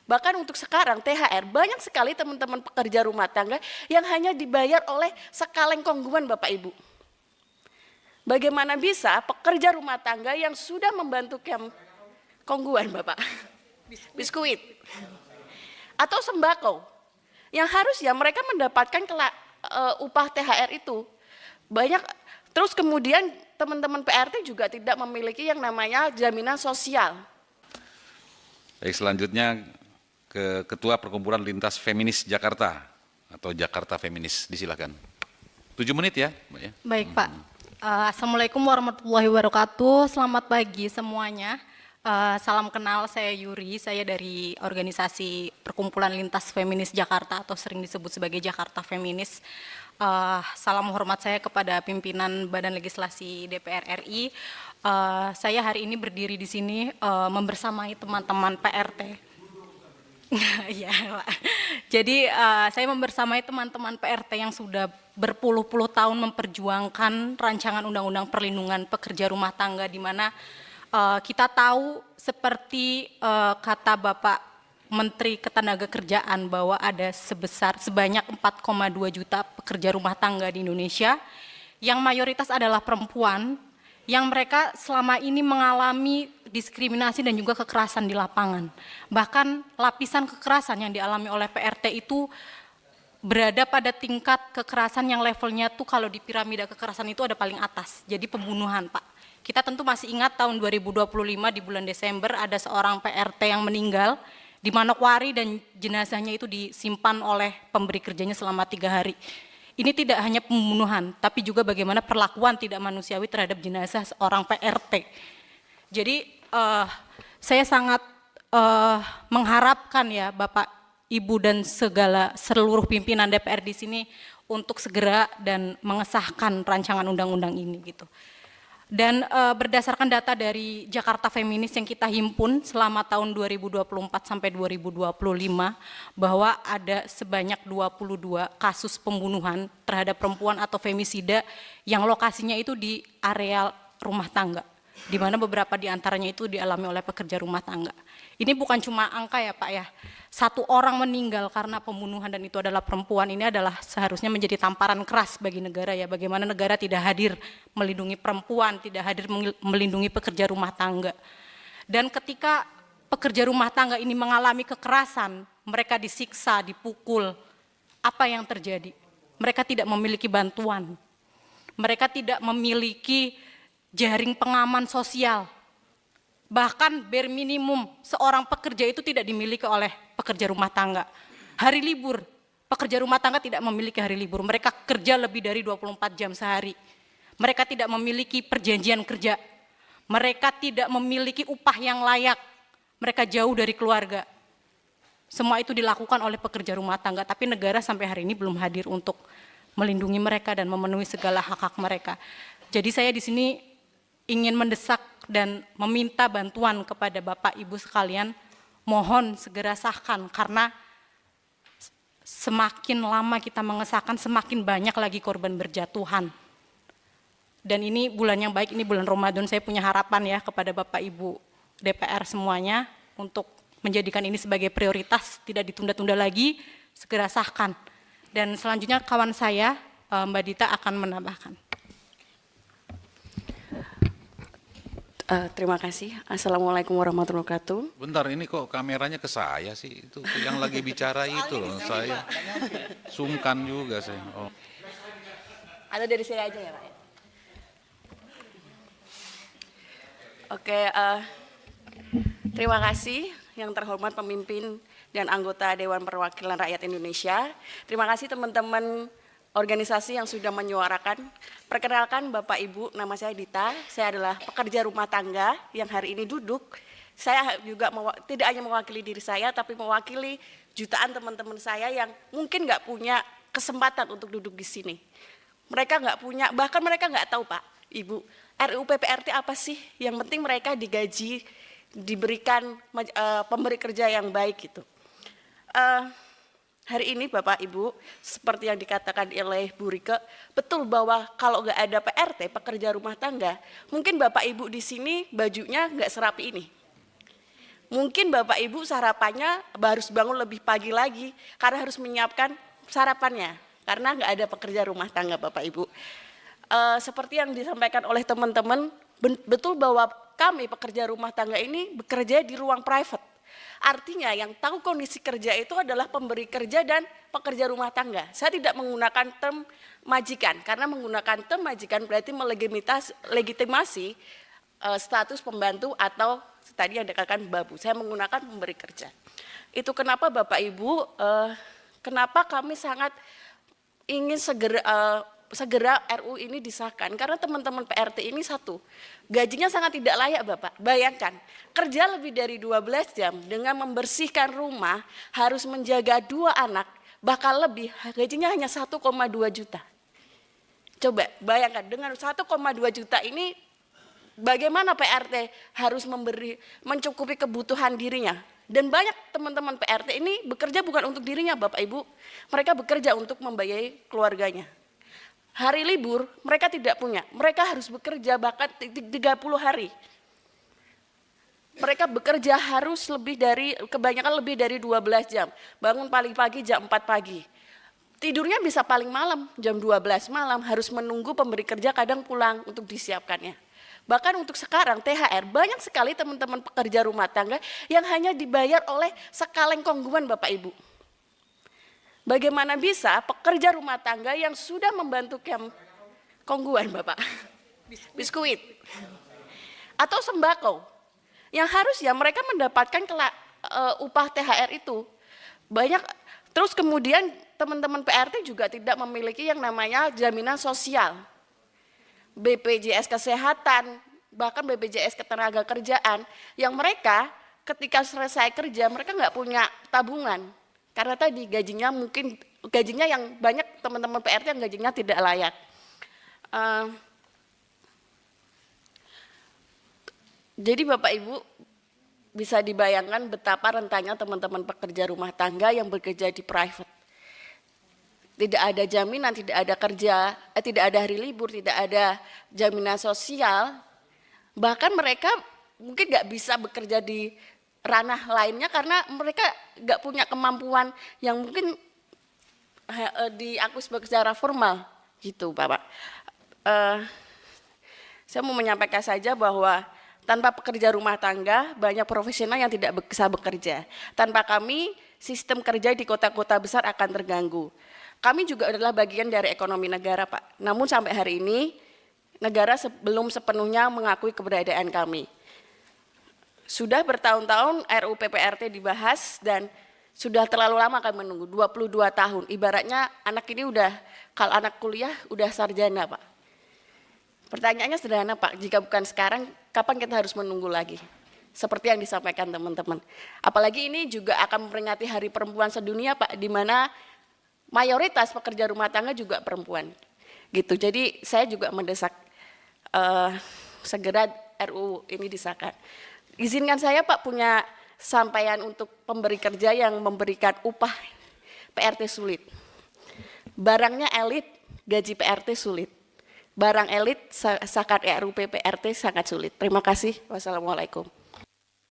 Bahkan untuk sekarang THR banyak sekali teman-teman pekerja rumah tangga yang hanya dibayar oleh sekaleng kongguan Bapak Ibu. Bagaimana bisa pekerja rumah tangga yang sudah membantu kongguan Bapak, biskuit, atau sembako, yang harusnya mereka mendapatkan upah THR itu. Banyak, terus kemudian teman-teman PRT juga tidak memiliki yang namanya jaminan sosial. Baik, selanjutnya ke Ketua Perkumpulan Lintas Feminis Jakarta atau Jakarta Feminis, disilakan. 7 menit ya, Mbak ya. Baik Pak. Assalamualaikum warahmatullahi wabarakatuh. Selamat pagi semuanya. Salam kenal, saya Yuri. Saya dari organisasi Perkumpulan Lintas Feminis Jakarta atau sering disebut sebagai Jakarta Feminis. Salam hormat saya kepada pimpinan Badan Legislasi DPR RI. Saya hari ini berdiri di sini membersamai teman-teman PRT. Ya, Pak. Jadi saya membersamai teman-teman PRT yang sudah berpuluh-puluh tahun memperjuangkan rancangan undang-undang perlindungan pekerja rumah tangga, di mana kita tahu seperti kata Bapak Menteri Ketenagakerjaan bahwa ada sebanyak 4,2 juta pekerja rumah tangga di Indonesia yang mayoritas adalah perempuan, yang mereka selama ini mengalami diskriminasi dan juga kekerasan di lapangan. Bahkan lapisan kekerasan yang dialami oleh PRT itu berada pada tingkat kekerasan yang levelnya tuh kalau di piramida kekerasan itu ada paling atas, jadi pembunuhan Pak. Kita tentu masih ingat tahun 2025 di bulan Desember ada seorang PRT yang meninggal di Manokwari dan jenazahnya itu disimpan oleh pemberi kerjanya selama 3 hari. Ini tidak hanya pembunuhan, tapi juga bagaimana perlakuan tidak manusiawi terhadap jenazah seorang PRT. Jadi saya sangat mengharapkan ya Bapak, Ibu dan seluruh pimpinan DPR di sini untuk segera dan mengesahkan rancangan undang-undang ini gitu. Dan berdasarkan data dari Jakarta Feminis yang kita himpun selama tahun 2024 sampai 2025, bahwa ada sebanyak 22 kasus pembunuhan terhadap perempuan atau femisida yang lokasinya itu di area rumah tangga, di mana beberapa di antaranya itu dialami oleh pekerja rumah tangga. Ini bukan cuma angka ya Pak ya, 1 orang meninggal karena pembunuhan dan itu adalah perempuan, ini adalah seharusnya menjadi tamparan keras bagi negara ya, bagaimana negara tidak hadir melindungi perempuan, tidak hadir melindungi pekerja rumah tangga. Dan ketika pekerja rumah tangga ini mengalami kekerasan, mereka disiksa, dipukul, apa yang terjadi? Mereka tidak memiliki bantuan, mereka tidak memiliki jaring pengaman sosial. Bahkan bare minimum seorang pekerja itu tidak dimiliki oleh pekerja rumah tangga. Hari libur, pekerja rumah tangga tidak memiliki hari libur, mereka kerja lebih dari 24 jam sehari. Mereka tidak memiliki perjanjian kerja, mereka tidak memiliki upah yang layak, mereka jauh dari keluarga. Semua itu dilakukan oleh pekerja rumah tangga, tapi negara sampai hari ini belum hadir untuk melindungi mereka dan memenuhi segala hak-hak mereka. Jadi saya di sini ingin mendesak dan meminta bantuan kepada Bapak Ibu sekalian, mohon segera sahkan, karena semakin lama kita mengesahkan semakin banyak lagi korban berjatuhan. Dan ini bulan yang baik, ini bulan Ramadan, saya punya harapan ya kepada Bapak Ibu DPR semuanya untuk menjadikan ini sebagai prioritas, tidak ditunda-tunda lagi, segera sahkan. Dan selanjutnya kawan saya Mbak Dita akan menambahkan. Terima kasih. Assalamualaikum warahmatullahi wabarakatuh. Bentar, ini kok kameranya ke saya sih? Itu yang lagi bicara itu loh, saya sungkan juga saya. Oh. Ada dari saya aja ya Pak? Oke, terima kasih yang terhormat pemimpin dan anggota Dewan Perwakilan Rakyat Indonesia. Terima kasih teman-teman organisasi yang sudah menyuarakan. Perkenalkan Bapak Ibu, nama saya Dita, saya adalah pekerja rumah tangga yang hari ini duduk. Saya juga tidak hanya mewakili diri saya, tapi mewakili jutaan teman-teman saya yang mungkin nggak punya kesempatan untuk duduk di sini. Mereka nggak punya, bahkan mereka nggak tahu Pak, Ibu, RUU PPRT apa sih? Yang penting mereka digaji, diberikan pemberi kerja yang baik gitu. Hari ini Bapak Ibu, seperti yang dikatakan oleh Bu Rike, betul bahwa kalau nggak ada PRT, pekerja rumah tangga, mungkin Bapak Ibu di sini bajunya nggak serapi ini. Mungkin Bapak Ibu sarapannya harus bangun lebih pagi lagi karena harus menyiapkan sarapannya karena nggak ada pekerja rumah tangga Bapak Ibu. Seperti yang disampaikan oleh teman-teman, betul bahwa kami pekerja rumah tangga ini bekerja di ruang private. Artinya yang tahu kondisi kerja itu adalah pemberi kerja dan pekerja rumah tangga. Saya tidak menggunakan term majikan karena menggunakan term majikan berarti melegitimasi status pembantu atau tadi yang dikatakan babu. Saya menggunakan pemberi kerja. Itu kenapa Bapak Ibu, kenapa kami sangat ingin segera RU ini disahkan. Karena teman-teman PRT ini satu, gajinya sangat tidak layak Bapak. Bayangkan, kerja lebih dari 12 jam dengan membersihkan rumah, harus menjaga 2 anak, bahkan lebih, gajinya hanya 1,2 juta. Coba bayangkan, dengan 1,2 juta ini, bagaimana PRT harus mencukupi kebutuhan dirinya. Dan banyak teman-teman PRT ini bekerja bukan untuk dirinya Bapak Ibu, mereka bekerja untuk membiayai keluarganya. Hari libur mereka tidak punya, mereka harus bekerja bahkan 30 hari. Mereka bekerja harus kebanyakan lebih dari 12 jam, bangun paling pagi jam 4 pagi. Tidurnya bisa paling malam, jam 12 malam, harus menunggu pemberi kerja kadang pulang untuk disiapkannya. Bahkan untuk sekarang THR banyak sekali teman-teman pekerja rumah tangga yang hanya dibayar oleh sekaleng kongguan Bapak Ibu. Bagaimana bisa pekerja rumah tangga yang sudah membantu kongguan Bapak, biskuit atau sembako yang harusnya mereka mendapatkan upah THR itu banyak. Terus kemudian teman-teman PRT juga tidak memiliki yang namanya jaminan sosial. BPJS Kesehatan, bahkan BPJS Ketenagakerjaan, yang mereka ketika selesai kerja mereka nggak punya tabungan. Karena tadi gajinya yang banyak teman-teman PRT yang gajinya tidak layak. Jadi Bapak Ibu bisa dibayangkan betapa rentannya teman-teman pekerja rumah tangga yang bekerja di private. Tidak ada jaminan, tidak ada tidak ada hari libur, tidak ada jaminan sosial. Bahkan mereka mungkin nggak bisa bekerja di ranah lainnya karena mereka nggak punya kemampuan yang mungkin diakui secara formal gitu Bapak. Saya mau menyampaikan saja bahwa tanpa pekerja rumah tangga banyak profesional yang tidak bisa bekerja. Tanpa kami sistem kerja di kota-kota besar akan terganggu. Kami juga adalah bagian dari ekonomi negara Pak. Namun sampai hari ini negara belum sepenuhnya mengakui keberadaan kami. Sudah bertahun-tahun RUU PPRT dibahas dan sudah terlalu lama kami menunggu, 22 tahun. Ibaratnya anak ini kalau anak kuliah udah sarjana Pak. Pertanyaannya sederhana Pak, jika bukan sekarang, kapan kita harus menunggu lagi? Seperti yang disampaikan teman-teman. Apalagi ini juga akan memperingati Hari Perempuan Sedunia Pak, di mana mayoritas pekerja rumah tangga juga perempuan. Gitu. Jadi saya juga mendesak segera RUU ini disahkan. Izinkan saya Pak punya sampaian untuk pemberi kerja yang memberikan upah PRT sulit. Barangnya elit, gaji PRT sulit. Barang elit, sakat RUU PPRT sangat sulit. Terima kasih. Wassalamualaikum.